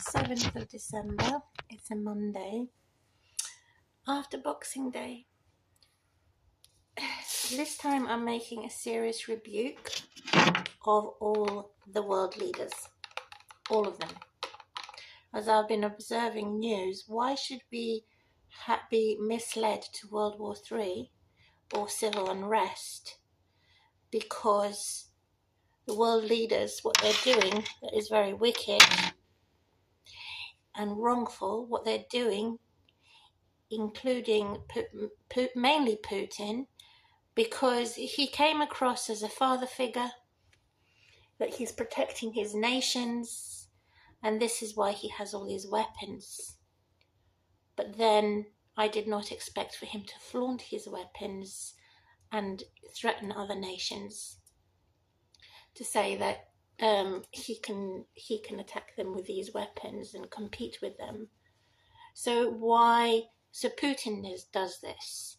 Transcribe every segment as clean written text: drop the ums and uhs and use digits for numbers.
7th of December. It's a Monday after Boxing Day. This time I'm making a serious rebuke of all the world leaders, all of them. As I've been observing news, why should we be misled to World War III or civil unrest? Because the world leaders, what they're doing that is very wicked and wrongful, what they're doing, including mainly Putin, because he came across as a father figure, that he's protecting his nations, and this is why he has all these weapons. But then I did not expect for him to flaunt his weapons and threaten other nations, to say that he can attack them with these weapons and compete with them. So Putin does this.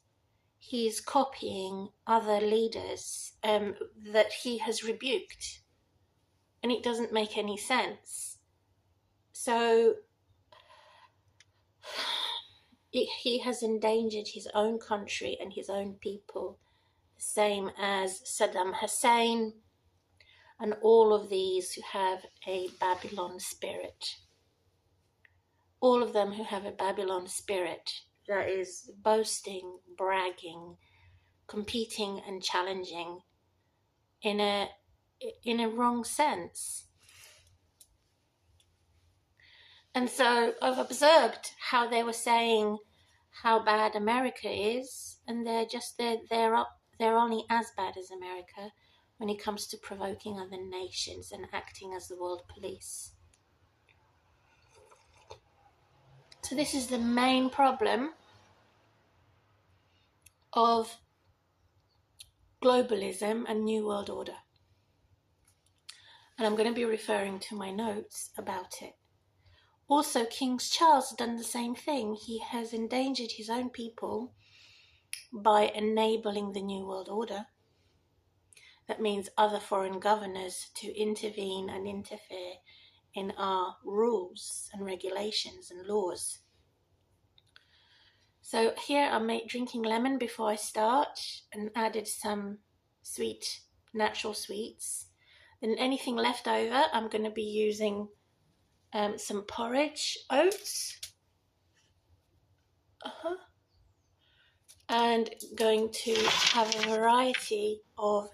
He's copying other leaders that he has rebuked, and it doesn't make any sense. So he has endangered his own country and his own people, the same as Saddam Hussein and all of these who have a Babylon spirit. All of them who have a Babylon spirit, that is boasting, bragging, competing and challenging in a wrong sense. And so I've observed how they were saying how bad America is, and they're only as bad as America when it comes to provoking other nations and acting as the world police. So this is the main problem of globalism and New World Order. And I'm going to be referring to my notes about it. Also, King Charles has done the same thing. He has endangered his own people by enabling the New World Order. That means other foreign governors to intervene and interfere in our rules and regulations and laws. So here I'm drinking lemon before I start, and added some sweet, natural sweets. Then anything left over, I'm going to be using some porridge, oats, and going to have a variety of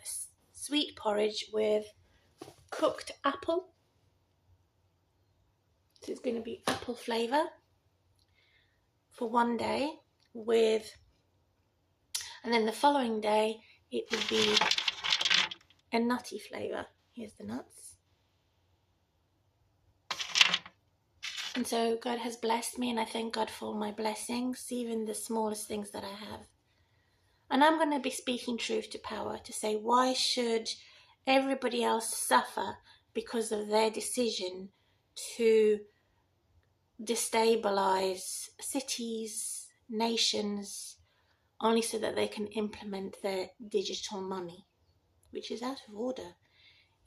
sweet porridge with cooked apple. So it's going to be apple flavour for one day, and then the following day it will be a nutty flavour. Here's the nuts. And so God has blessed me, and I thank God for all my blessings, even the smallest things that I have. And I'm going to be speaking truth to power, to say, why should everybody else suffer because of their decision to destabilize cities, nations, only so that they can implement their digital money, which is out of order.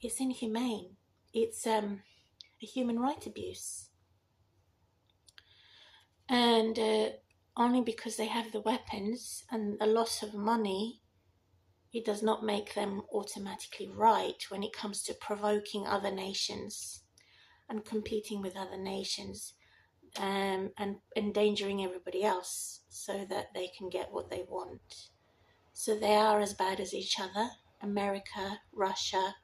It's inhumane. It's a human rights abuse. And only because they have the weapons and a loss of money, it does not make them automatically right when it comes to provoking other nations and competing with other nations, and endangering everybody else so that they can get what they want. So they are as bad as each other, America, Russia,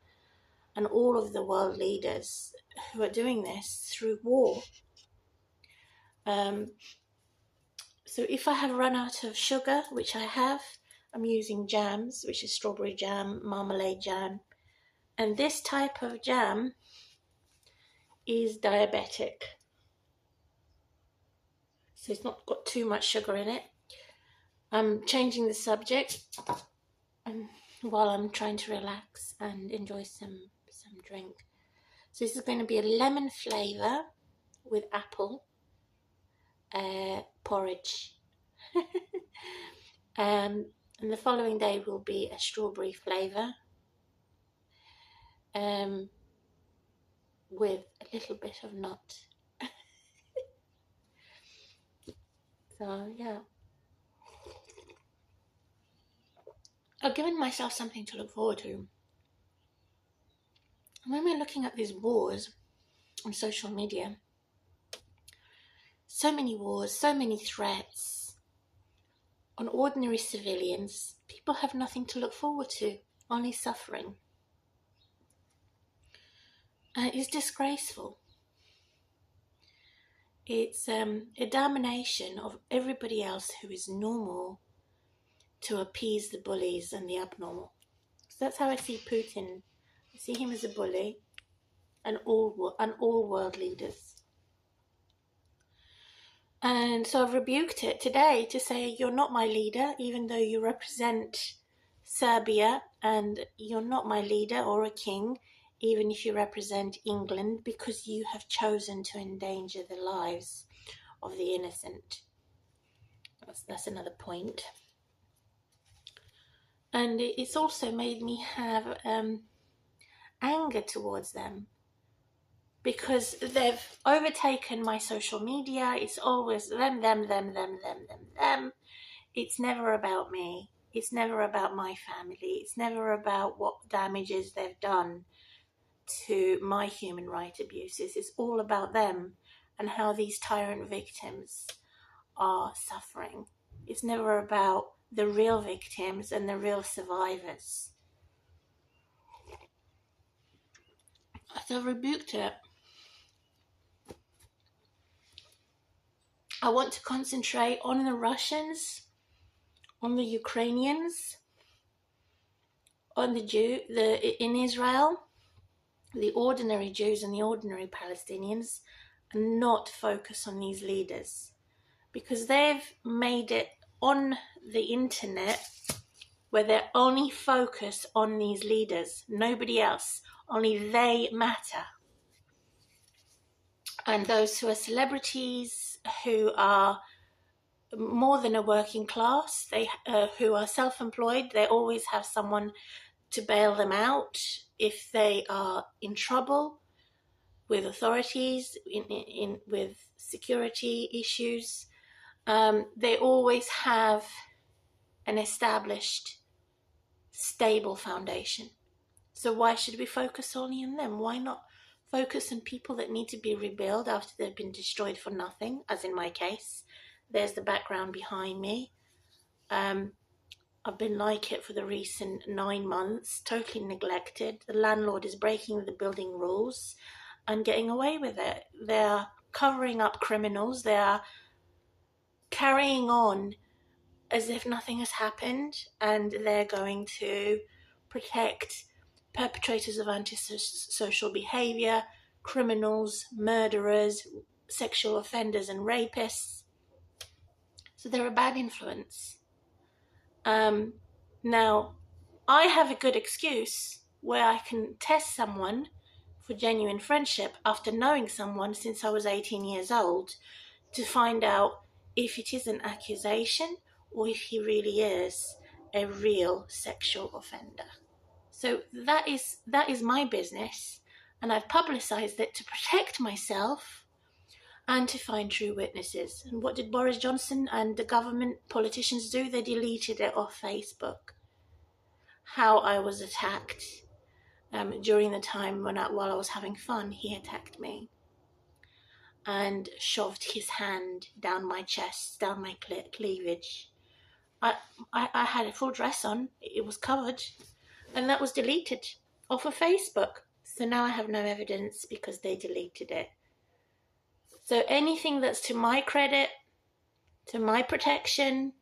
and all of the world leaders who are doing this through war. So if I have run out of sugar, which I have, I'm using jams, which is strawberry jam, marmalade jam. And this type of jam is diabetic. So it's not got too much sugar in it. I'm changing the subject while I'm trying to relax and enjoy some drink. So this is going to be a lemon flavour with apple porridge. And the following day will be a strawberry flavour with a little bit of nut. So, yeah. I've given myself something to look forward to. When we're looking at these wars on social media, so many wars, so many threats on ordinary civilians, people have nothing to look forward to, only suffering. It's disgraceful. It's a domination of everybody else who is normal to appease the bullies and the abnormal. So that's how I see Putin. I see him as a bully and all world leaders. And so I've rebuked it today to say, you're not my leader, even though you represent Serbia, and you're not my leader or a king, even if you represent England, because you have chosen to endanger the lives of the innocent. That's another point. And it's also made me have anger towards them, because they've overtaken my social media. It's always them. It's never about me. It's never about my family. It's never about what damages they've done to my human rights abuses. It's all about them and how these tyrant victims are suffering. It's never about the real victims and the real survivors. So I've rebuked it. I want to concentrate on the Russians, on the Ukrainians, on in Israel, the ordinary Jews and the ordinary Palestinians, and not focus on these leaders, because they've made it on the internet where they're only focused on these leaders, nobody else, only they matter. And those who are celebrities, who are more than a working class, who are self-employed, they always have someone to bail them out if they are in trouble with authorities, with security issues. They always have an established, stable foundation. So why should we focus only on them? Why not focus on people that need to be rebuilt after they've been destroyed for nothing, as in my case? There's the background behind me. I've been like it for the recent 9 months, totally neglected. The landlord is breaking the building rules and getting away with it. They're covering up criminals. They're carrying on as if nothing has happened, and they're going to protect perpetrators of antisocial behavior, criminals, murderers, sexual offenders and rapists. So they're a bad influence. Now, I have a good excuse where I can test someone for genuine friendship after knowing someone since I was 18 years old to find out if it is an accusation or if he really is a real sexual offender. So that is my business, and I've publicised it to protect myself and to find true witnesses. And what did Boris Johnson and the government politicians do? They deleted it off Facebook. How I was attacked during the time while I was having fun, he attacked me and shoved his hand down my chest, down my cleavage. I had a full dress on, it was covered, and that was deleted off of Facebook. So now I have no evidence because they deleted it. So anything that's to my credit, to my protection,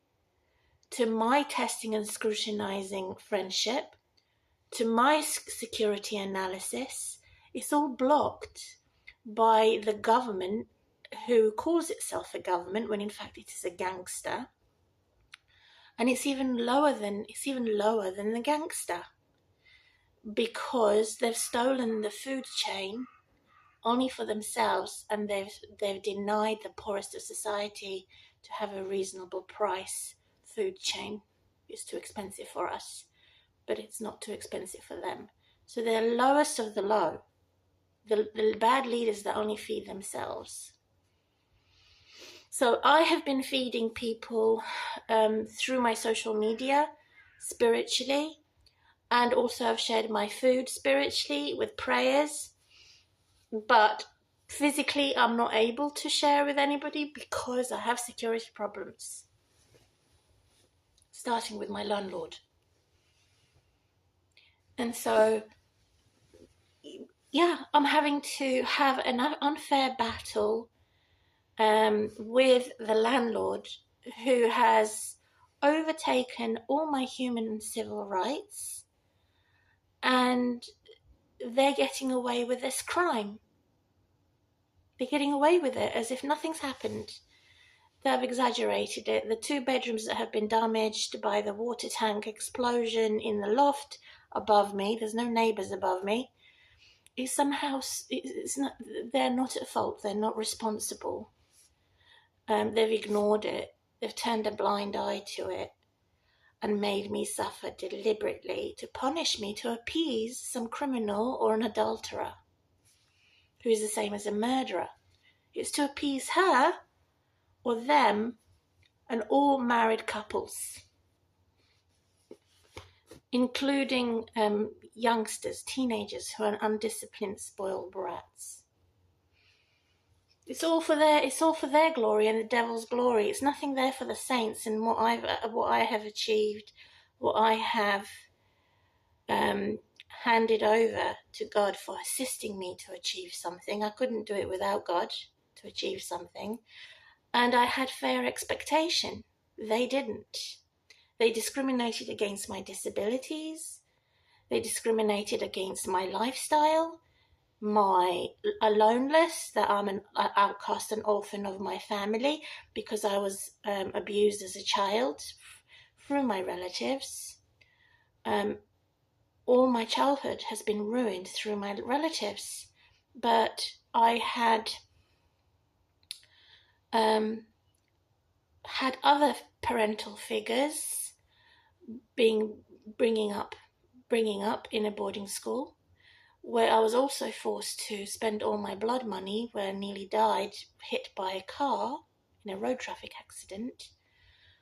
to my testing and scrutinizing friendship, to my security analysis, it's all blocked by the government, who calls itself a government when in fact it is a gangster. And it's even lower than the gangster, because they've stolen the food chain only for themselves, and they've denied the poorest of society to have a reasonable price food chain. It's too expensive for us, but it's not too expensive for them. So they're lowest of the low, the bad leaders that only feed themselves. So I have been feeding people through my social media spiritually, and also I've shared my food spiritually with prayers, but physically I'm not able to share with anybody because I have security problems, starting with my landlord. And so, yeah, I'm having to have an unfair battle with the landlord, who has overtaken all my human and civil rights, and they're getting away with this crime. They're getting away with it as if nothing's happened. They've exaggerated it. The 2 bedrooms that have been damaged by the water tank explosion in the loft above me, there's no neighbours above me, is somehow, they're not at fault, they're not responsible. They've ignored it, they've turned a blind eye to it, and made me suffer deliberately to punish me, to appease some criminal or an adulterer, who is the same as a murderer. It's to appease her or them and all married couples, including youngsters, teenagers who are undisciplined, spoiled brats. It's all for their glory and the devil's glory. It's nothing there for the saints and what I have achieved, what I have handed over to God for assisting me to achieve something. I couldn't do it without God to achieve something. And I had fair expectation. They didn't. They discriminated against my disabilities. They discriminated against my lifestyle, my aloneness, that I'm an outcast and orphan of my family because I was abused as a child through my relatives. All my childhood has been ruined through my relatives, but I had other parental figures bringing up in a boarding school, where I was also forced to spend all my blood money, where I nearly died, hit by a car in a road traffic accident,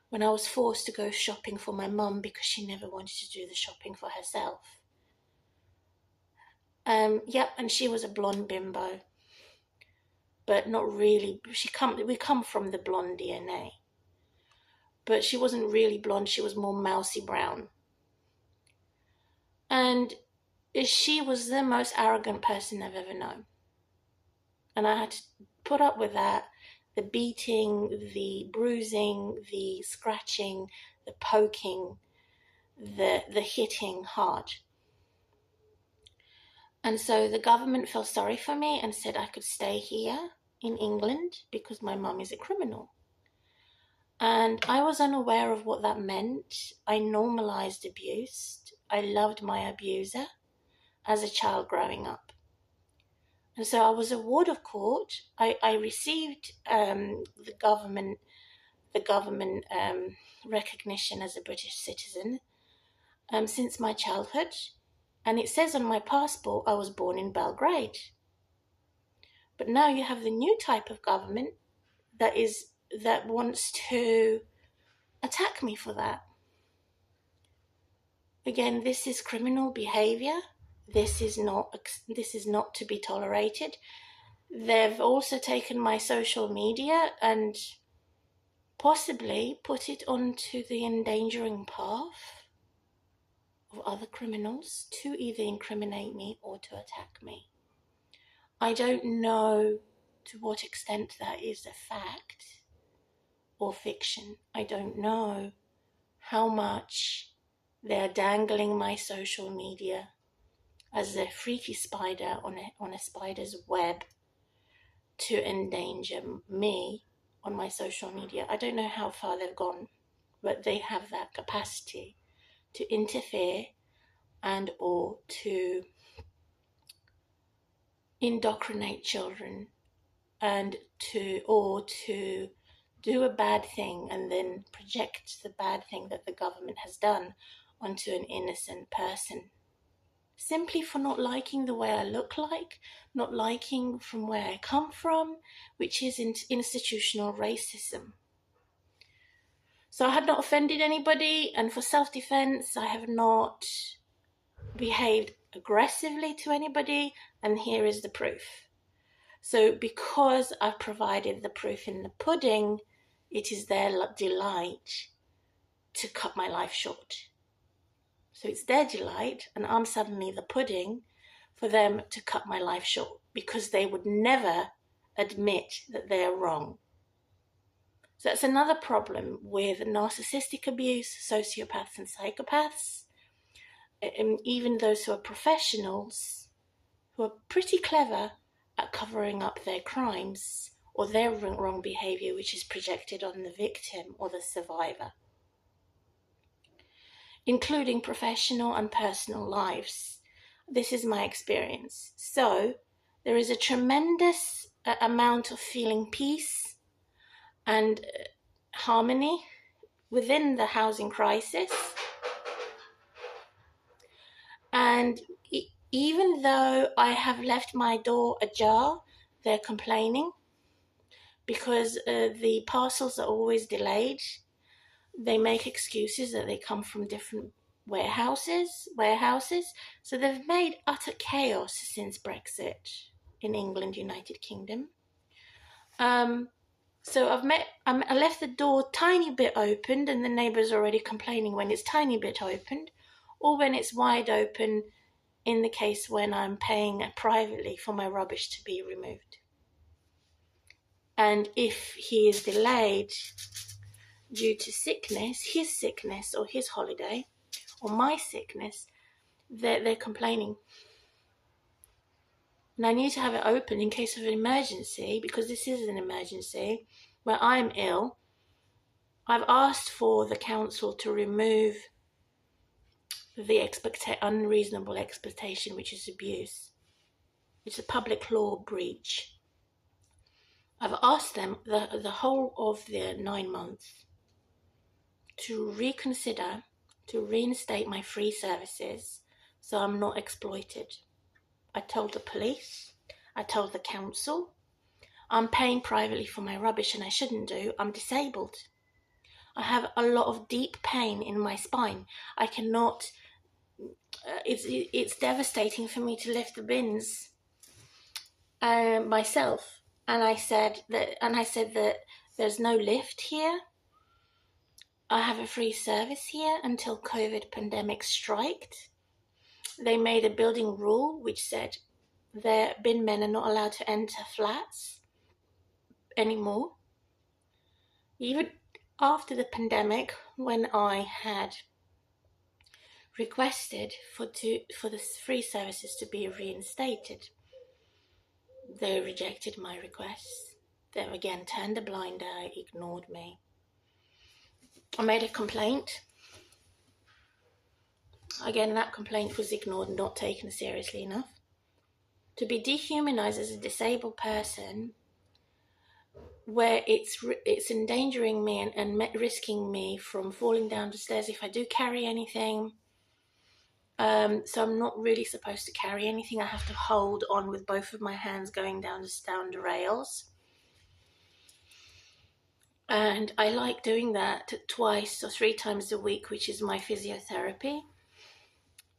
when I was forced to go shopping for my mum because she never wanted to do the shopping for herself. Yep, and she was a blonde bimbo, but not really. We come from the blonde DNA, but she wasn't really blonde. She was more mousy brown, and she was the most arrogant person I've ever known. And I had to put up with that, the beating, the bruising, the scratching, the poking, the hitting hard. And so the government felt sorry for me and said I could stay here in England because my mum is a criminal. And I was unaware of what that meant. I normalized abuse. I loved my abuser as a child growing up. And so I was a ward of court. I received the government recognition as a British citizen since my childhood. And it says on my passport I was born in Belgrade. But now you have the new type of government that wants to attack me for that. Again, this is criminal behavior. This is not to be tolerated. They've also taken my social media and possibly put it onto the endangering path of other criminals to either incriminate me or to attack me. I don't know to what extent that is a fact or fiction. I don't know how much they're dangling my social media as a freaky spider on a spider's web to endanger me on my social media. I don't know how far they've gone, but they have that capacity to interfere and or to indoctrinate children and to do a bad thing and then project the bad thing that the government has done onto an innocent person. simply for not liking the way I look like, not liking from where I come from, which is institutional racism. So I have not offended anybody, and for self-defense, I have not behaved aggressively to anybody, and here is the proof. So because I've provided the proof in the pudding, it is their delight to cut my life short. So it's their delight, and I'm suddenly the pudding, for them to cut my life short, because they would never admit that they're wrong. So that's another problem with narcissistic abuse, sociopaths and psychopaths, and even those who are professionals, who are pretty clever at covering up their crimes or their wrong behavior, which is projected on the victim or the survivor, including professional and personal lives. This is my experience. So there is a tremendous amount of feeling peace and harmony within the housing crisis. And even though I have left my door ajar, they're complaining because the parcels are always delayed. They make excuses that they come from different warehouses. So they've made utter chaos since Brexit in England, United Kingdom. So I left the door tiny bit opened, and the neighbour's already complaining when it's tiny bit opened, or when it's wide open, in the case when I'm paying privately for my rubbish to be removed. And if he is delayed due to sickness, his sickness or his holiday, or my sickness, they're complaining. And I need to have it open in case of an emergency, because this is an emergency where I'm ill. I've asked for the council to remove the unreasonable expectation, which is abuse. It's a public law breach. I've asked them the whole of the 9 months to reconsider, to reinstate my free services so I'm not exploited. I told the police, I told the council, I'm paying privately for my rubbish and I shouldn't do. I'm disabled. I have a lot of deep pain in my spine. I cannot, it's devastating for me to lift the bins myself. And I said that there's no lift here. I have a free service here until COVID pandemic striked. They made a building rule which said their bin men are not allowed to enter flats anymore. Even after the pandemic, when I had requested for the free services to be reinstated, they rejected my requests. They again turned a blind eye, ignored me. I made a complaint. Again, that complaint was ignored and not taken seriously enough. To be dehumanized as a disabled person, where it's endangering me and risking me from falling down the stairs if I do carry anything. So I'm not really supposed to carry anything. I have to hold on with both of my hands going down the rails. And I like doing that 2 or 3 times a week, which is my physiotherapy.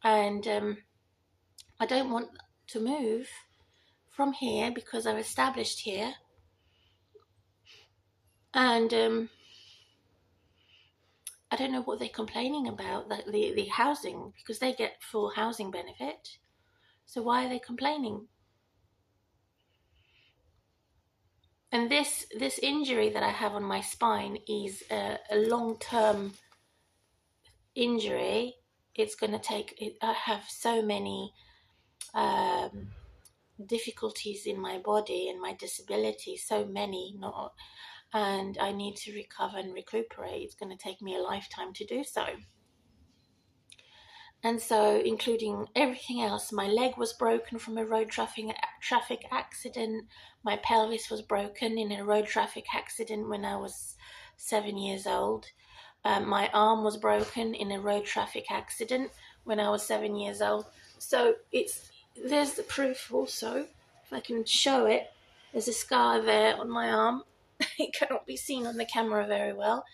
And I don't want to move from here because I've established here. And I don't know what they're complaining about, the housing, because they get full housing benefit. So why are they complaining? And this injury that I have on my spine is a long-term injury. It's going to take, I have so many difficulties in my body and my disability, so many, and I need to recover and recuperate. It's going to take me a lifetime to do so. And so, including everything else, my leg was broken from a road traffic accident. My pelvis was broken in a road traffic accident when I was 7 years old. My arm was broken in a road traffic accident when I was 7 years old. So there's the proof also. If I can show it, there's a scar there on my arm. It cannot be seen on the camera very well.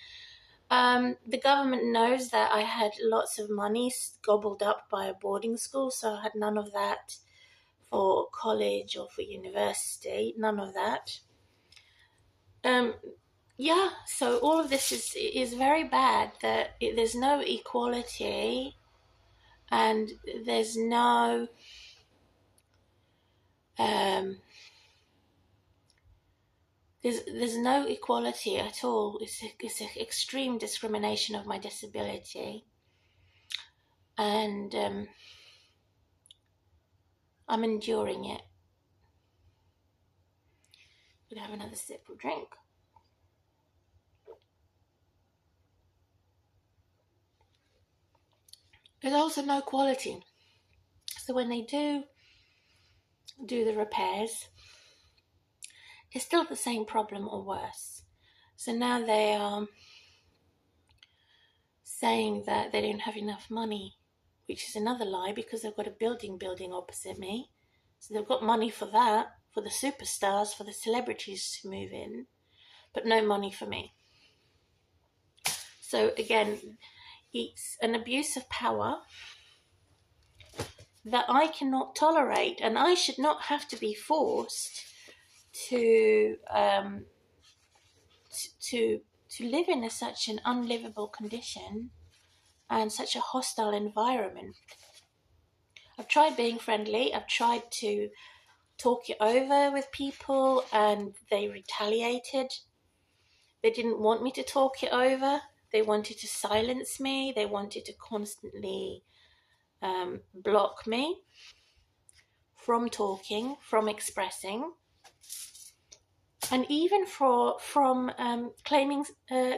The government knows that I had lots of money gobbled up by a boarding school, so I had none of that for college or for university, none of that. Yeah, so all of this is very bad, that there's no equality, and there's no there's no equality at all. It's an extreme discrimination of my disability, and I'm enduring it. Could have another sip of drink. There's also no quality. So when they do the repairs, it's still the same problem or worse. So now they are saying that they don't have enough money, which is another lie, because they've got a building opposite me. So they've got money for that, for the superstars, for the celebrities to move in, but no money for me. So again, it's an abuse of power that I cannot tolerate, and I should not have to be forced to live in such an unlivable condition and such a hostile environment. I've tried being friendly. I've tried to talk it over with people, and they retaliated. They didn't want me to talk it over. They wanted to silence me. They wanted to constantly block me from talking, from expressing, and even from claiming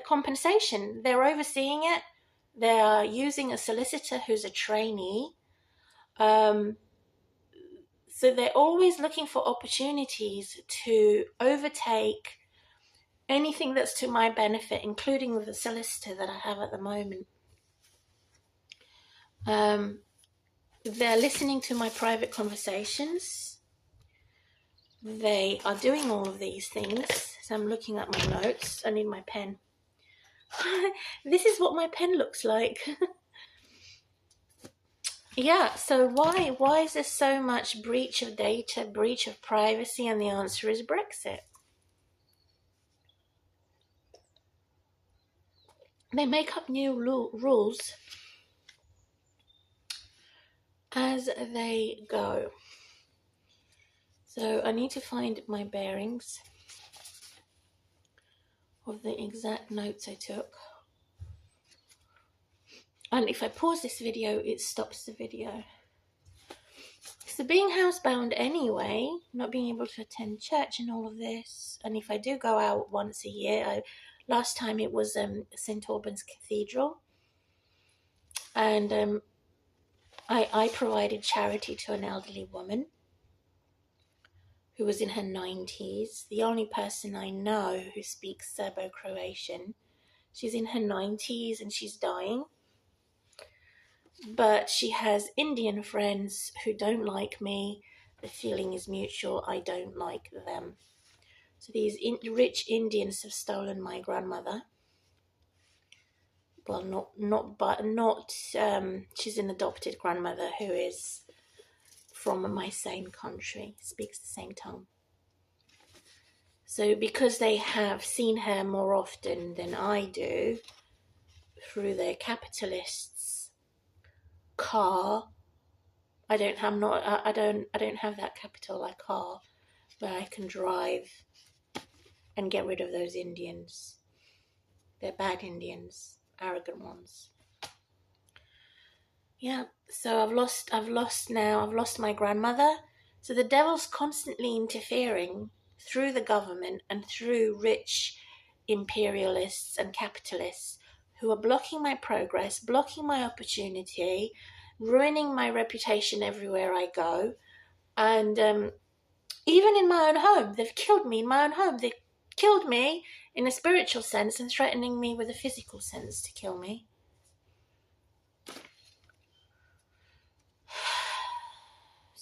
compensation. They're overseeing it. They are using a solicitor who's a trainee. So they're always looking for opportunities to overtake anything that's to my benefit, including the solicitor that I have at the moment. They're listening to my private conversations. They are doing all of these things. So I'm looking at my notes. I need my pen. This is what my pen looks like. Yeah, so why is there so much breach of data, breach of privacy? And the answer is Brexit. They make up new rules as they go. So I need to find my bearings of the exact notes I took. And if I pause this video, it stops the video. So being housebound anyway, not being able to attend church and all of this, and if I do go out once a year, last time it was St. Albans Cathedral, and I provided charity to an elderly woman who was in her 90s, the only person I know who speaks Serbo-Croatian. She's in her 90s and she's dying. But she has Indian friends who don't like me. The feeling is mutual. I don't like them. So these rich Indians have stolen my grandmother. Well, not. She's an adopted grandmother who is from my same country, speaks the same tongue. So because they have seen her more often than I do, through their capitalists' car, I don't have that capital like car where I can drive and get rid of those Indians. They're bad Indians, arrogant ones. Yeah, so I've lost my grandmother. So the devil's constantly interfering through the government and through rich imperialists and capitalists who are blocking my progress, blocking my opportunity, ruining my reputation everywhere I go. And even in my own home, they've killed me in my own home. They killed me in a spiritual sense and threatening me with a physical sense to kill me.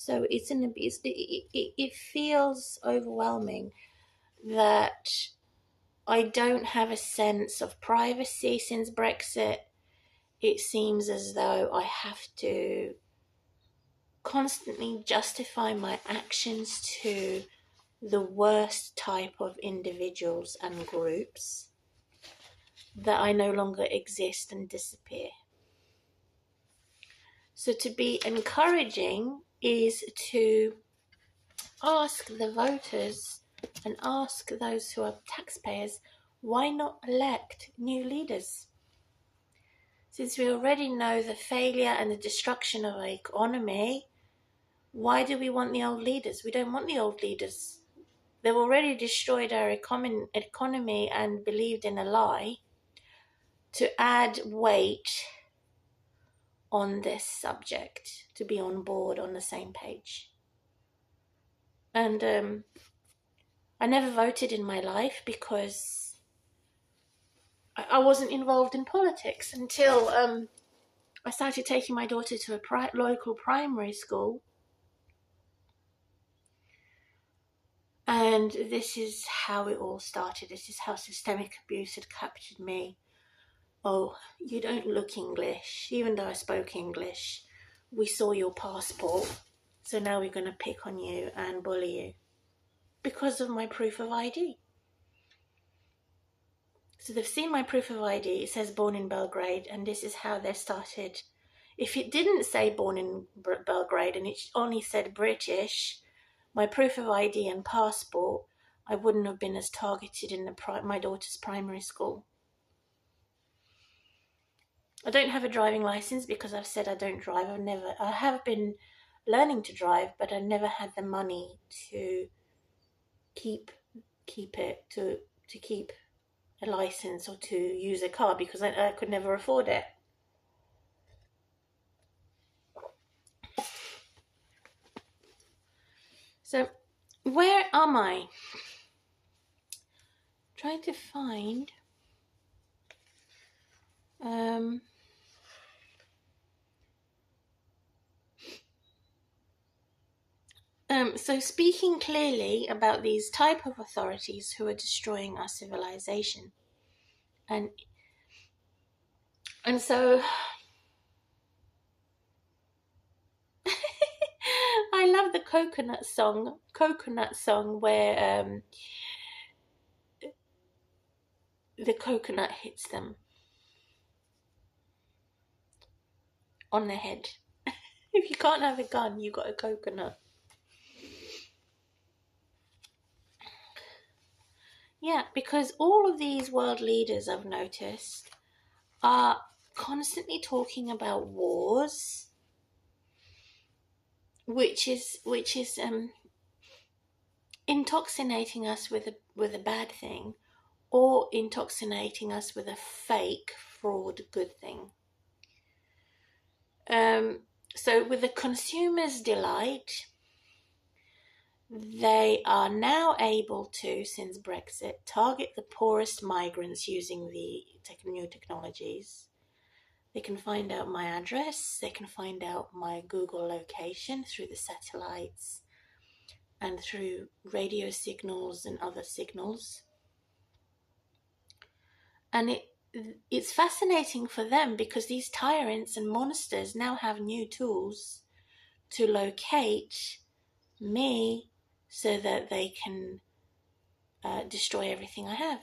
So it's an abuse. It feels overwhelming that I don't have a sense of privacy since Brexit. It seems as though I have to constantly justify my actions to the worst type of individuals and groups, that I no longer exist and disappear. So to be encouraging is to ask the voters and ask those who are taxpayers, why not elect new leaders? Since we already know the failure and the destruction of our economy, why do we want the old leaders? We don't want the old leaders. They've already destroyed our economy and believed in a lie to add weight on this subject, to be on board, on the same page. And I never voted in my life because I wasn't involved in politics until I started taking my daughter to a local primary school. And this is how it all started. This is how systemic abuse had captured me. Oh, you don't look English, even though I spoke English. We saw your passport, so now we're going to pick on you and bully you because of my proof of ID. So they've seen my proof of ID. It says born in Belgrade, and this is how they started. If it didn't say born in Belgrade and it only said British, my proof of ID and passport, I wouldn't have been as targeted in my daughter's primary school. I don't have a driving license because I've said I don't drive. I have been learning to drive, but I never had the money to keep a license or to use a car because I could never afford it. So where am I? Trying to find so speaking clearly about these type of authorities who are destroying our civilization. And so I love the coconut song where the coconut hits them on the head. If you can't have a gun, you got a coconut. Yeah, because all of these world leaders, I've noticed, are constantly talking about wars, which is intoxicating us with a bad thing, or intoxicating us with a fake fraud good thing. So with the consumer's delight, they are now able to, since Brexit, target the poorest migrants using the new technologies. They can find out my address, they can find out my Google location through the satellites and through radio signals and other signals. And it's fascinating for them because these tyrants and monsters now have new tools to locate me so that they can destroy everything I have.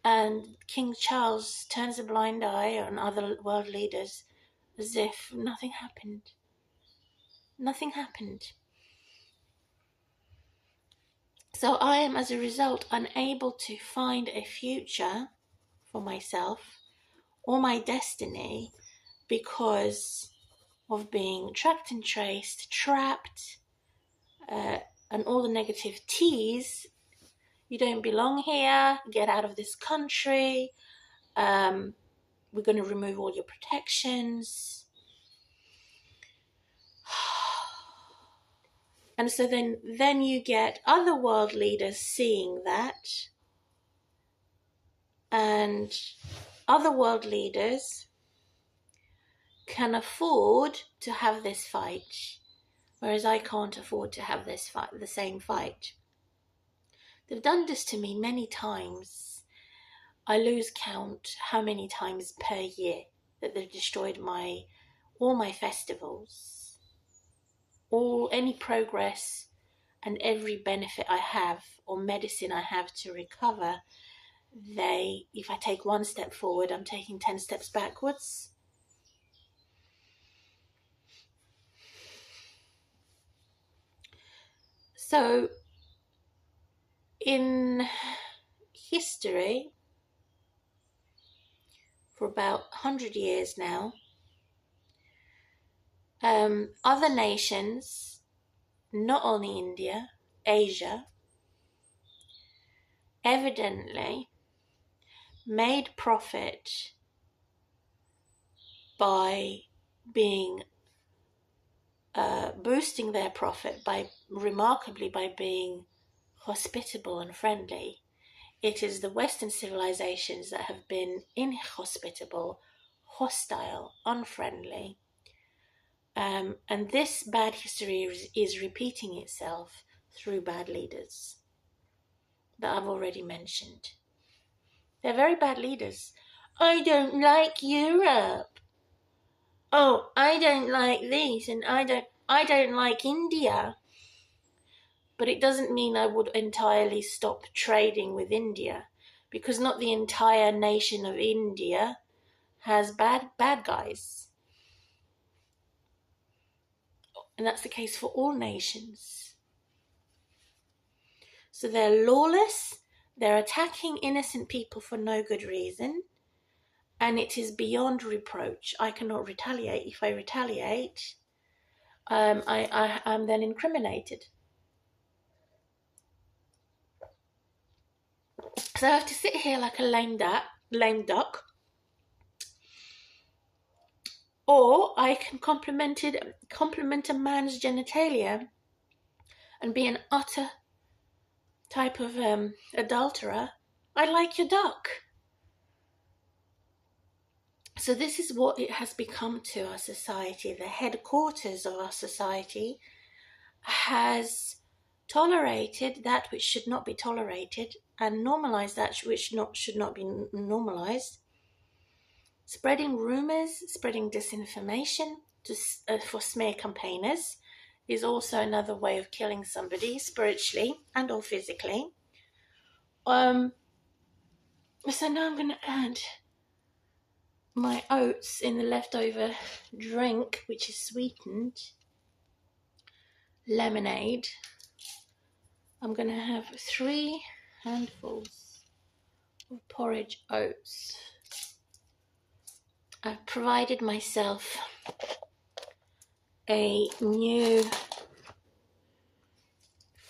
And King Charles turns a blind eye on other world leaders as if nothing happened. Nothing happened. So I am, as a result, unable to find a future for myself or my destiny because of being tracked and traced, trapped, and all the negative T's. You don't belong here, get out of this country, we're going to remove all your protections. And so then you get other world leaders seeing that, and other world leaders can afford to have this fight whereas I can't afford to have this fight, the same fight. They've done this to me many times. I lose count how many times per year that they've destroyed all my festivals, any progress and every benefit I have or medicine I have to recover. If I take one step forward, I'm taking 10 steps backwards. So in history, for about 100 years now, other nations, not only India, Asia, evidently made profit by boosting their profit remarkably by being hospitable and friendly. It is the Western civilizations that have been inhospitable, hostile, unfriendly. And this bad history is repeating itself through bad leaders that I've already mentioned. They're very bad leaders. I don't like Europe. Oh, I don't like this, and I don't like India. But it doesn't mean I would entirely stop trading with India, because not the entire nation of India has bad guys. And that's the case for all nations. So they're lawless, they're attacking innocent people for no good reason, and it is beyond reproach. I cannot retaliate. If I retaliate, I'm then incriminated. So I have to sit here like a lame duck, or I can compliment a man's genitalia and be an utter type of adulterer. I like your duck. So this is what it has become to our society. The headquarters of our society has tolerated that which should not be tolerated and normalized that which should not be normalized. Spreading rumors, spreading disinformation for smear campaigners is also another way of killing somebody spiritually and or physically. So now I'm going to add my oats in the leftover drink, which is sweetened lemonade. I'm going to have 3 handfuls of porridge oats. I've provided myself a new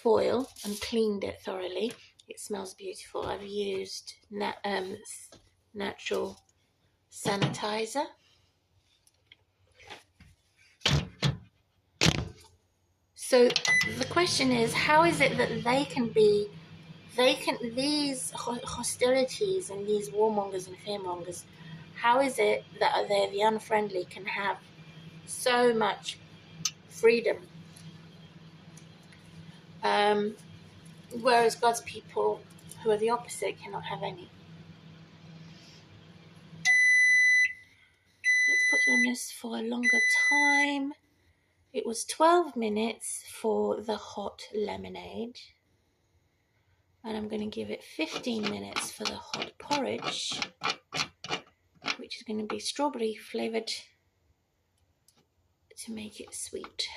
foil and cleaned it thoroughly. It smells beautiful. I've used natural sanitizer. So the question is, how is it that these hostilities and these warmongers and fearmongers, how is it that the unfriendly can have so much freedom, whereas God's people, who are the opposite, cannot have any? Let's put on this for a longer time. It was 12 minutes for the hot lemonade. And I'm going to give it 15 minutes for the hot porridge, which is going to be strawberry flavoured to make it sweet.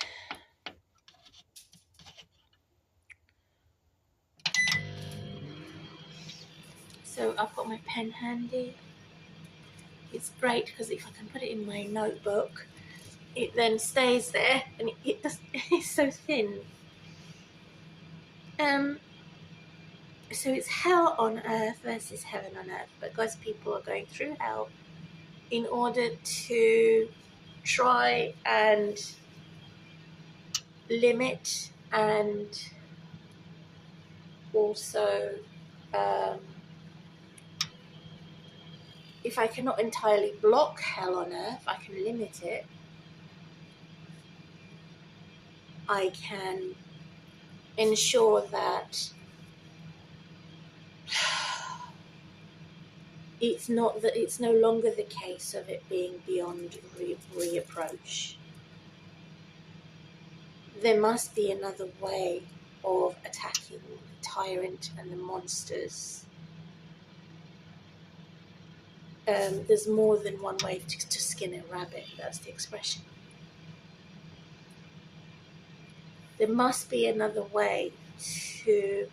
So I've got my pen handy. It's great because if I can put it in my notebook, it then stays there, and it's so thin. So it's hell on earth versus heaven on earth, but God's people are going through hell in order to try and limit and also, if I cannot entirely block hell on earth, I can limit it. I can ensure that it's no longer the case of it being beyond reapproach. There must be another way of attacking the tyrant and the monsters. There's more than one way to skin a rabbit, that's the expression. There must be another way to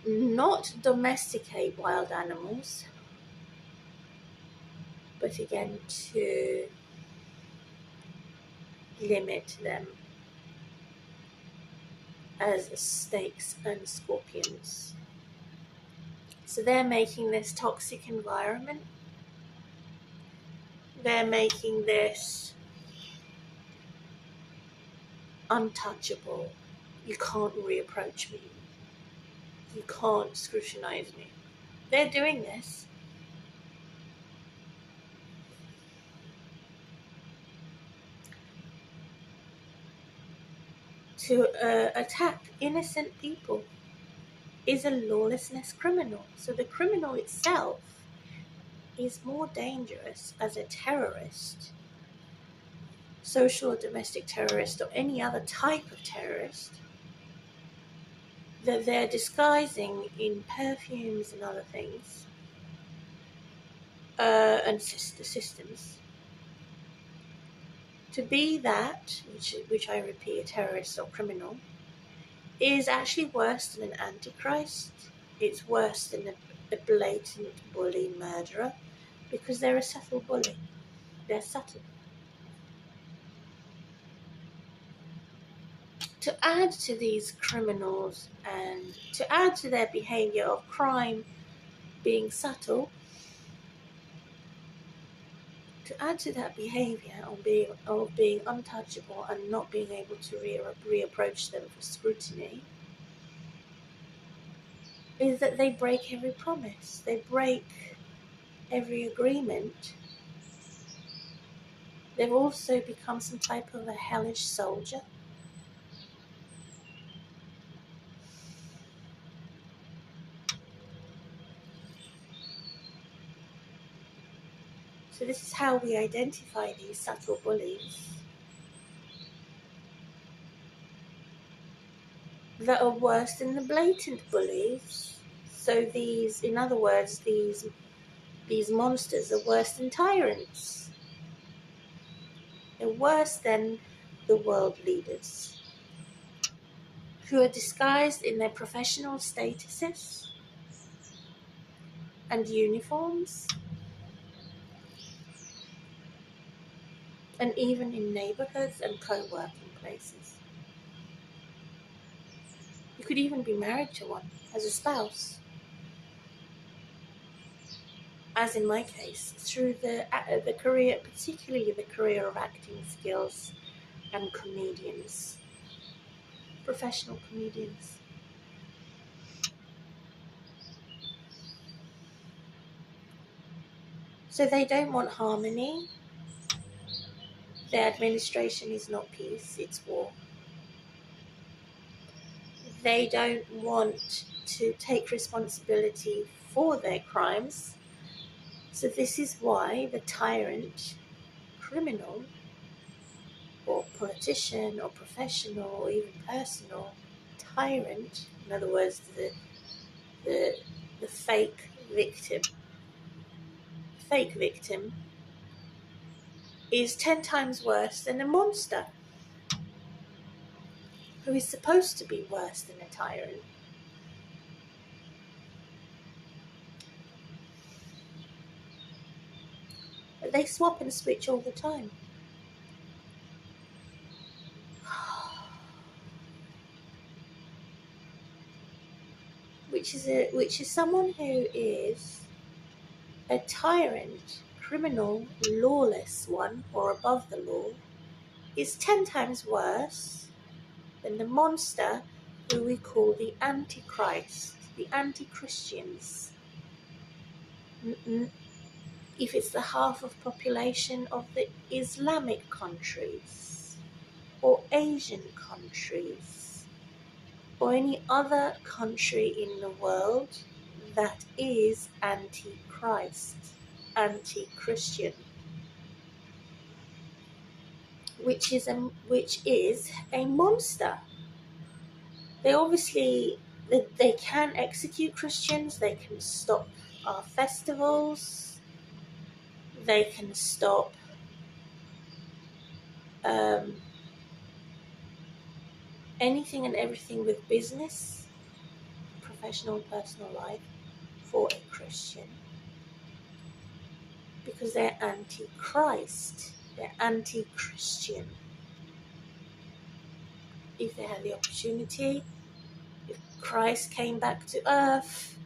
not domesticate wild animals, but again to limit them as snakes and scorpions. So they're making this toxic environment. They're making this untouchable. You can't reapproach me. You can't scrutinize me. They're doing this to attack innocent people. Is a lawlessness criminal. So the criminal itself is more dangerous as a terrorist, social or domestic terrorist, or any other type of terrorist, that they're disguising in perfumes and other things, and the systems, to be that, which I repeat, a terrorist or criminal, is actually worse than an antichrist. It's worse than a blatant bully murderer, because they're a subtle bully. They're subtle. To add to these criminals and to add to their behavior of crime being subtle, to add to that behavior of being untouchable and not being able to reapproach them for scrutiny, is that they break every promise. They break every agreement. They've also become some type of a hellish soldier. So this is how we identify these subtle bullies that are worse than the blatant bullies. So these, in other words, these monsters are worse than tyrants. They're worse than the world leaders, who are disguised in their professional statuses and uniforms, and even in neighborhoods and co-working places. You could even be married to one as a spouse, as in my case, through the career, particularly the career of acting skills and comedians, professional comedians. So they don't want harmony. Their administration is not peace, it's war. They don't want to take responsibility for their crimes. So this is why the tyrant, criminal, or politician, or professional, or even personal tyrant, in other words, the fake victim, is 10 times worse than a monster, who is supposed to be worse than a tyrant. But they swap and switch all the time. Which is someone who is a tyrant, criminal, lawless one, or above the law, is 10 times worse than the monster who we call the Antichrist, the anti-Christians. If it's the half of population of the Islamic countries. or Asian countries or any other country in the world that is anti-Christ, anti-Christian, which is a monster. They obviously they can execute Christians. They can stop our festivals. They can stop anything and everything with business, professional and personal life for a Christian, because they're anti-Christ, they're anti-Christian. If they had the opportunity, if Christ came back to earth,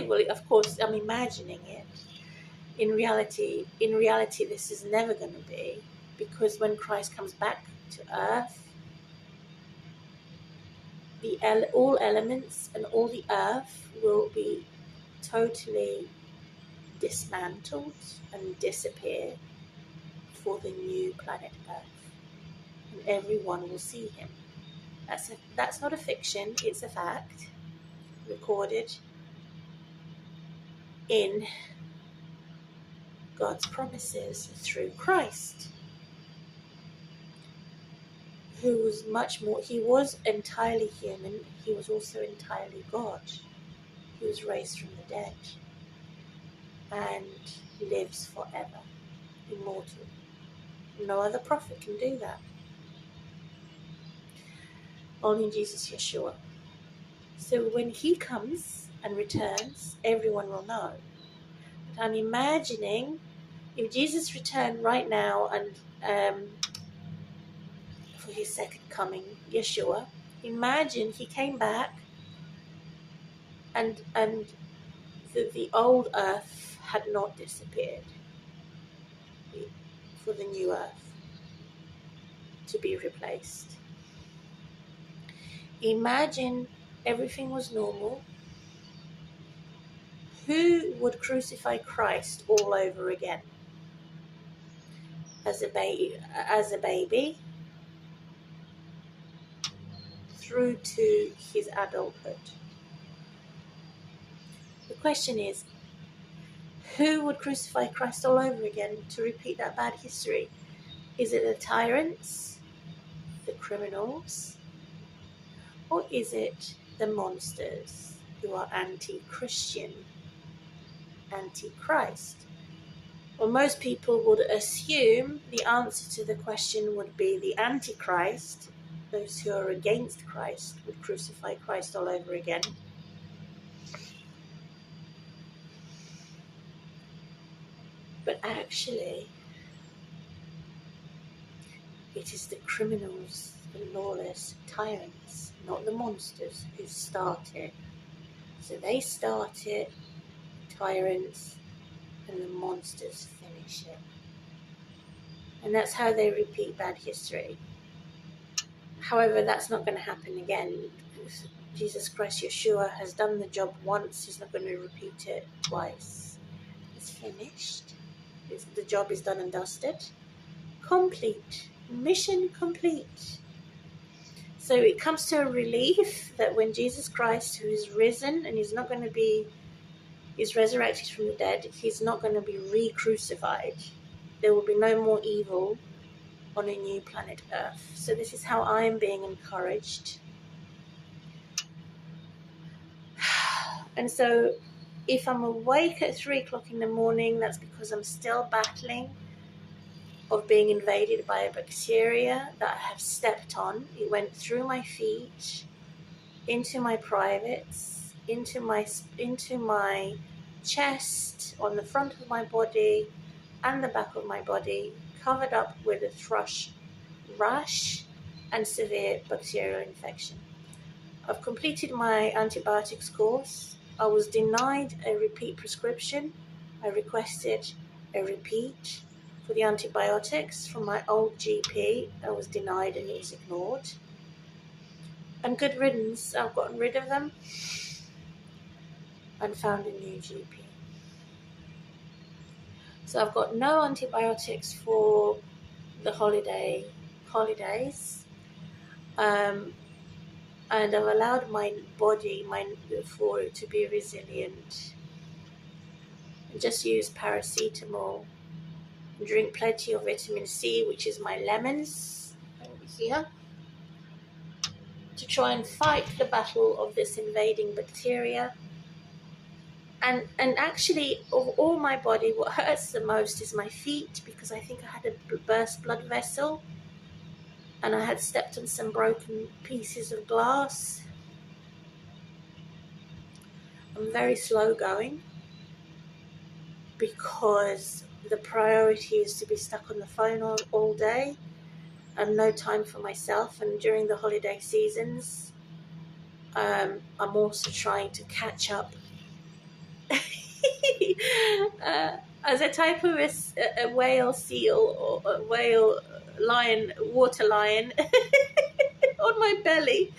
well, of course, I'm imagining it. In reality, this is never going to be, because when Christ comes back to earth, all elements and all the earth will be totally dismantled and disappear for the new planet Earth, and everyone will see him. That's not a fiction, it's a fact, recorded in God's promises through Christ, who was much more. He was entirely human, he was also entirely God. He was raised from the dead and lives forever, immortal. No other prophet can do that. Only Jesus Yeshua. So when he comes and returns, everyone will know. But I'm imagining if Jesus returned right now and for his second coming, Yeshua, imagine he came back and the old earth had not disappeared for the new earth to be replaced. Imagine everything was normal. Who would crucify Christ all over again? As a baby through to his adulthood. The question is, who would crucify Christ all over again to repeat that bad history? Is it the tyrants, the criminals, or is it the monsters who are anti-Christian, anti-Christ? Well, most people would assume the answer to the question would be the Antichrist. Those who are against Christ would crucify Christ all over again. But actually, it is the criminals, the lawless tyrants, not the monsters, who start it. So they start it, tyrants, and the monsters finish it. And that's how they repeat bad history. However, that's not going to happen again. Jesus Christ, Yeshua, has done the job once. He's not going to repeat it twice. It's finished. The job is done and dusted. Complete. Mission complete. So it comes to a relief that when Jesus Christ, who is risen and is resurrected from the dead, he's not going to be re-crucified. There will be no more evil on a new planet Earth. So this is how I'm being encouraged. And so if I'm awake at 3 o'clock in the morning, that's because I'm still battling of being invaded by a bacteria that I have stepped on. It went through my feet, into my privates, into my chest, on the front of my body and the back of my body, covered up with a thrush rash and severe bacterial infection. I've completed my antibiotics course. I was denied a repeat prescription. I requested a repeat for the antibiotics from my old GP. I was denied and it was ignored. And good riddance, I've gotten rid of them and found a new GP. So I've got no antibiotics for the holidays, and I've allowed my body for it to be resilient. Just use paracetamol. Drink plenty of vitamin C, which is my lemons over here, to try and fight the battle of this invading bacteria. And actually, of all my body, what hurts the most is my feet, because I think I had a burst blood vessel and I had stepped on some broken pieces of glass. I'm very slow going because the priority is to be stuck on the phone all day and no time for myself. And during the holiday seasons, I'm also trying to catch up. As a type of a whale seal or a whale lion, water lion on my belly.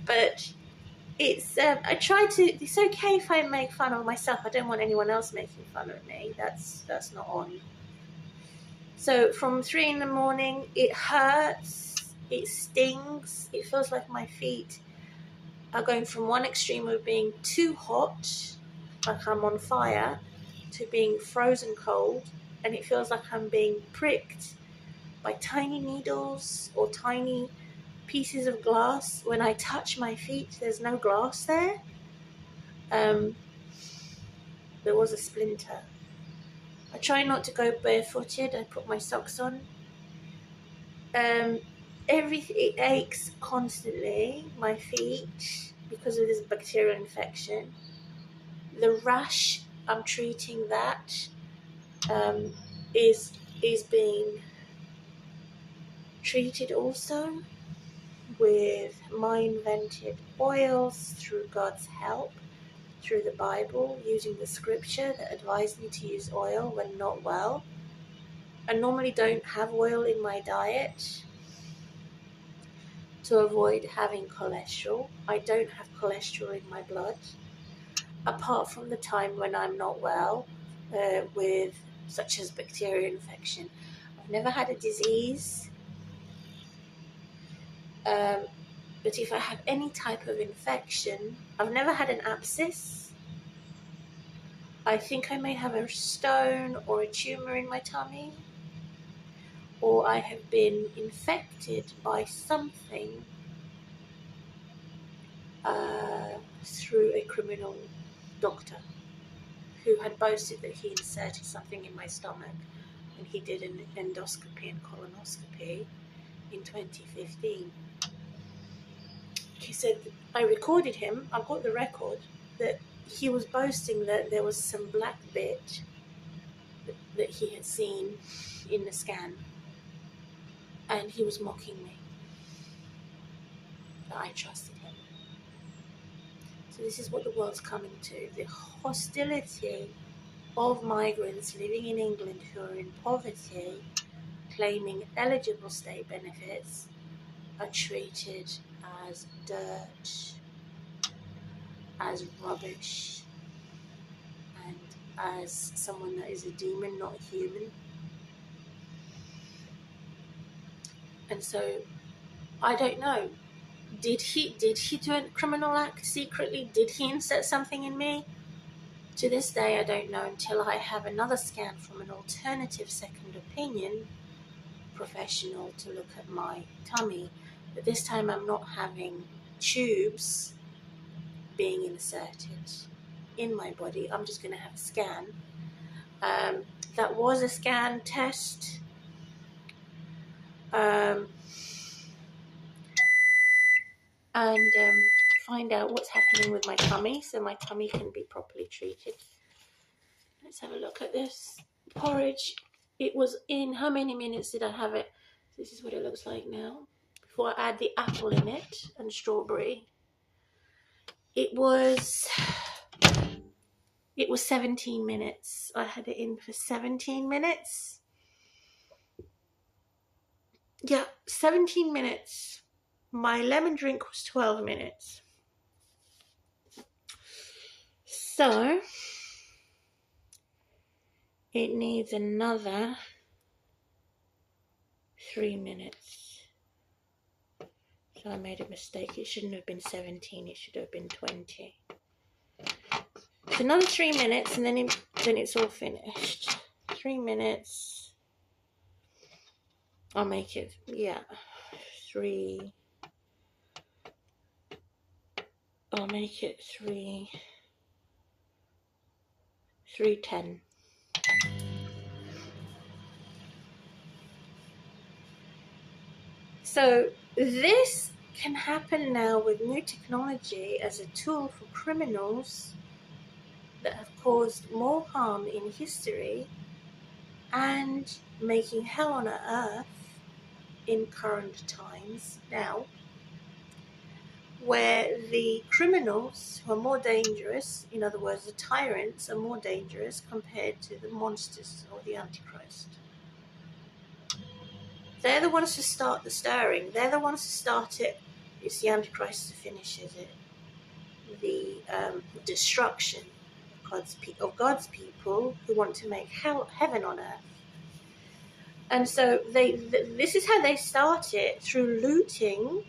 But it's, I try to, it's okay if I make fun of myself. I don't want anyone else making fun of me. That's not on. So from 3 in the morning, it hurts, it stings, it feels like my feet are going from one extreme of being too hot, like I'm on fire, to being frozen cold, and it feels like I'm being pricked by tiny needles or tiny pieces of glass. When I touch my feet, there's no glass there. There was a splinter. I try not to go barefooted. I put my socks on. It aches constantly, my feet, because of this bacterial infection. The rash, I'm treating that, is being treated also with my invented oils through God's help, through the Bible, using the scripture that advised me to use oil when not well. I normally don't have oil in my diet to avoid having cholesterol. I don't have cholesterol in my blood, apart from the time when I'm not well, with such as bacterial infection. I've never had a disease, but if I have any type of infection, I've never had an abscess. I think I may have a stone or a tumor in my tummy, or I have been infected by something through a criminal doctor who had boasted that he inserted something in my stomach, and he did an endoscopy and colonoscopy in 2015. He said, I recorded him, I've got the record, that he was boasting that there was some black bit that he had seen in the scan, and he was mocking me. But I trusted him. So this is what the world's coming to. The hostility of migrants living in England who are in poverty, claiming eligible state benefits, are treated as dirt, as rubbish, and as someone that is a demon, not a human. And so, I don't know. Did he do a criminal act secretly? Did he insert something in me? To this day, I don't know until I have another scan from an alternative second opinion professional to look at my tummy. But this time I'm not having tubes being inserted in my body. I'm just going to have a scan. That was a scan test. And find out what's happening with my tummy so my tummy can be properly treated. Let's have a look at this porridge. It was in, how many minutes did I have it? This is what it looks like now. Before I add the apple in it and strawberry. It was 17 minutes. I had it in for 17 minutes. Yeah, 17 minutes. My lemon drink was 12 minutes. So, it needs another 3 minutes. So I made a mistake. It shouldn't have been 17. It should have been 20. So another 3 minutes, and then it's all finished. 3 minutes. I'll make it, yeah, 3. I'll make it 3:10. So this can happen now with new technology as a tool for criminals that have caused more harm in history and making hell on earth in current times now, where the criminals who are more dangerous, in other words, the tyrants are more dangerous compared to the monsters or the Antichrist. They're the ones to start the stirring. They're the ones to start it. It's the Antichrist who finishes it. The destruction of God's people who want to make heaven on earth. And so this is how they start it, through looting,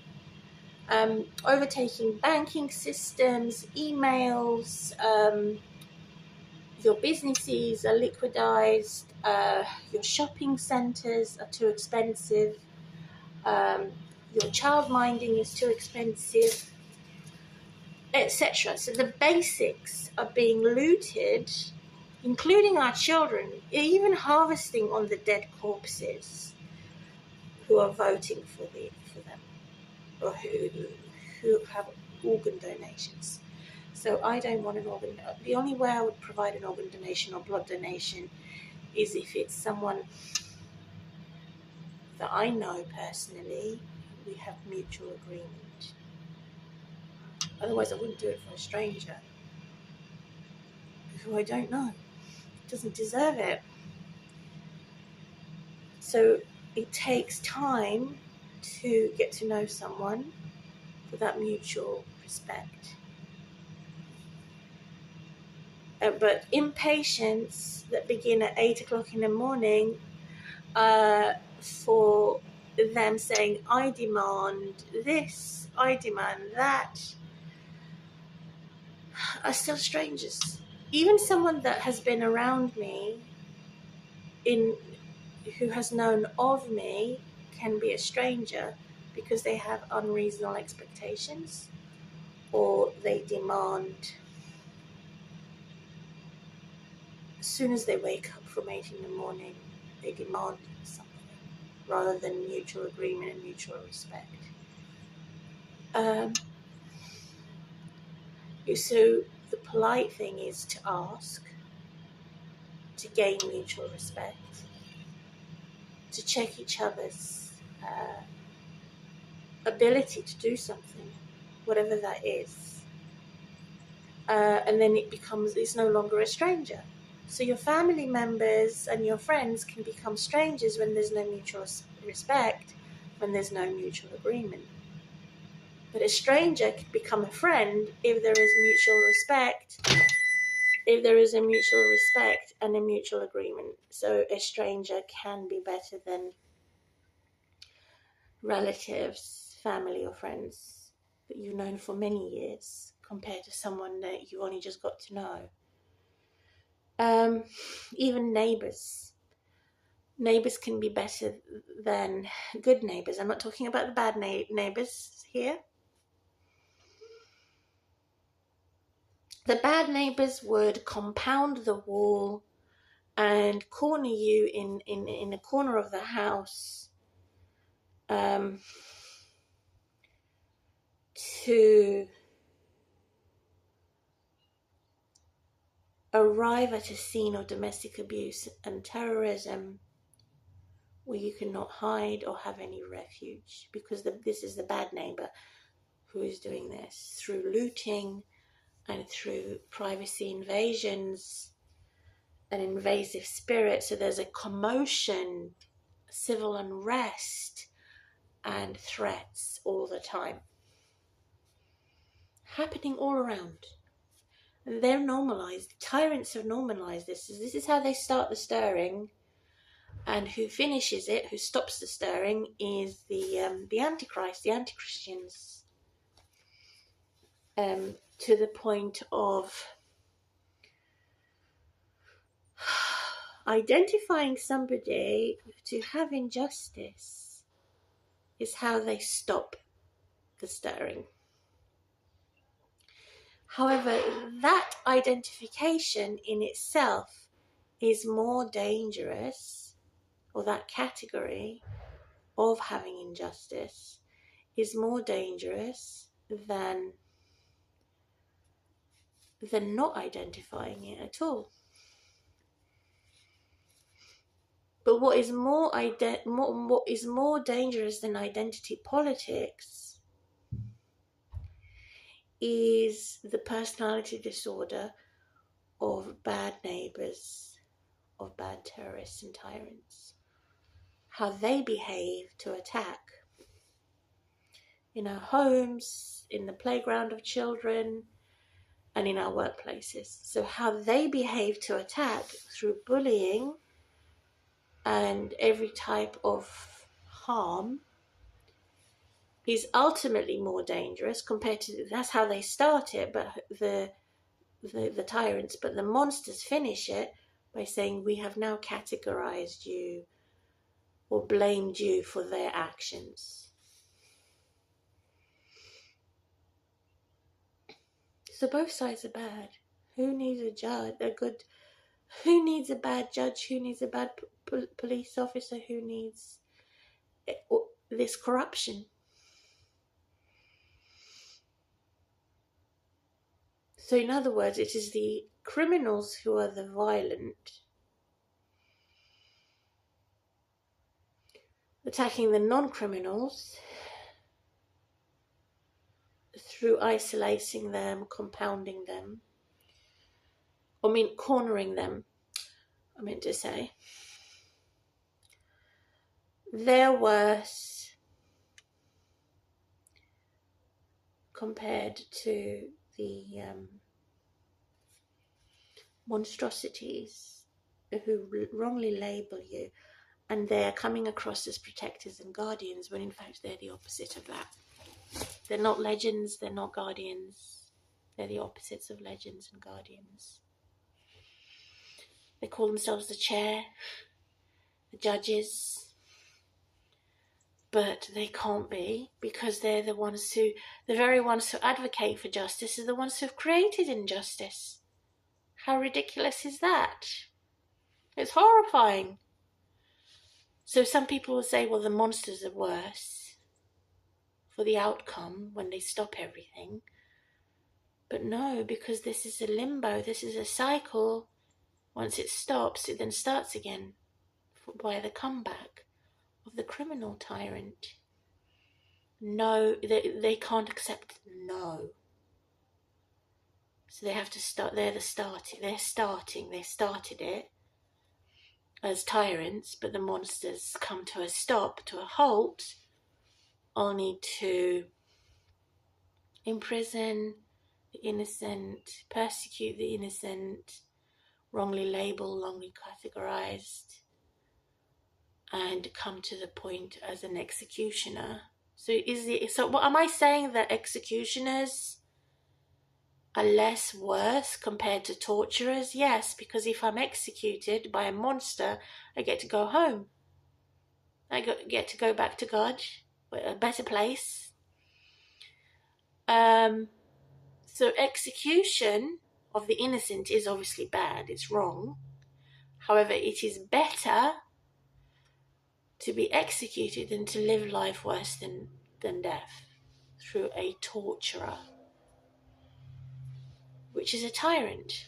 overtaking banking systems, emails, your businesses are liquidized, your shopping centers are too expensive, your child minding is too expensive, etc. So the basics are being looted, including our children, even harvesting on the dead corpses who are voting for them, or who have organ donations. So I don't want an organ. The only way I would provide an organ donation or blood donation is if it's someone that I know personally, we have mutual agreement. Otherwise, I wouldn't do it for a stranger who I don't know, doesn't deserve it. So it takes time to get to know someone for that mutual respect. But impatience that begin at 8 o'clock in the morning for them saying, I demand this, I demand that, are still strangers. Even someone that has been around me, who has known of me, can be a stranger because they have unreasonable expectations, or they demand, as soon as they wake up from 8 in the morning, they demand something rather than mutual agreement and mutual respect. So the polite thing is to ask, to gain mutual respect, to check each other's ability to do something, whatever that is. And then it's no longer a stranger. So your family members and your friends can become strangers when there's no mutual respect, when there's no mutual agreement. But a stranger can become a friend if there is mutual respect, if there is a mutual respect and a mutual agreement. So a stranger can be better than relatives, family or friends that you've known for many years compared to someone that you only just got to know. Even neighbours. Neighbours can be better than good neighbours. I'm not talking about the bad neighbours here. The bad neighbours would compound the wall and corner you in a corner of the house to arrive at a scene of domestic abuse and terrorism where you cannot hide or have any refuge, because this is the bad neighbour who is doing this through looting and through privacy invasions and invasive spirit. So there's a commotion, civil unrest and threats all the time happening all around. They're normalized. Tyrants have normalized this. This is how they start the stirring. And who finishes it, who stops the stirring, is the Antichrist, the anti-Christians, to the point of identifying somebody to have injustice is how they stop the stirring. However, that identification in itself is more dangerous, or that category of having injustice is more dangerous than not identifying it at all. But what is more dangerous than identity politics is the personality disorder of bad neighbours, of bad terrorists and tyrants. How they behave to attack in our homes, in the playground of children, and in our workplaces. So how they behave to attack through bullying and every type of harm is ultimately more dangerous compared to, that's how they start it, but the tyrants, but the monsters finish it by saying, we have now categorized you or blamed you for their actions. So both sides are bad. Who needs a judge, who needs a bad judge? Who needs a bad police officer? Who needs this corruption? So in other words, it is the criminals who are the violent, attacking the non-criminals through isolating them, compounding them, cornering them, I meant to say. They're worse compared to the monstrosities who wrongly label you, and they're coming across as protectors and guardians when in fact they're the opposite of that. They're not legends, they're not guardians, they're the opposites of legends and guardians. They call themselves the chair, the judges, but they can't be, because they're the very ones who advocate for justice are the ones who've created injustice. How ridiculous is that? It's horrifying. So some people will say, well, the monsters are worse for the outcome when they stop everything. But no, because this is a limbo, this is a cycle. Once it stops, it then starts again by the comeback of the criminal tyrant. No, they can't accept no. So they have to start, they started it as tyrants, but the monsters come to a stop, to a halt, only to imprison the innocent, persecute the innocent, wrongly label, wrongly categorized, and come to the point as an executioner. So what am I saying, that executioners are less worse compared to torturers? Yes, because if I'm executed by a monster, I get to go home. I get to go back to God, a better place. So execution of the innocent is obviously bad, it's wrong. However, it is better to be executed than to live life worse than death through a torturer, which is a tyrant.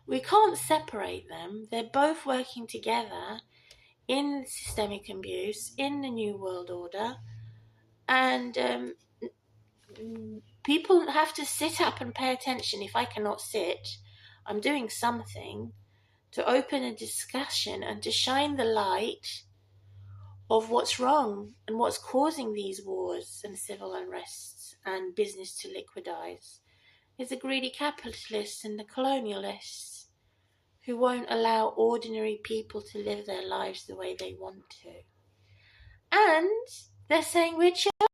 We can't separate them. They're both working together in systemic abuse, in the New World Order, and people have to sit up and pay attention. If I cannot sit, I'm doing something to open a discussion and to shine the light of what's wrong and what's causing these wars and civil unrests and business to liquidize. It's the greedy capitalists and the colonialists who won't allow ordinary people to live their lives the way they want to. And they're saying we're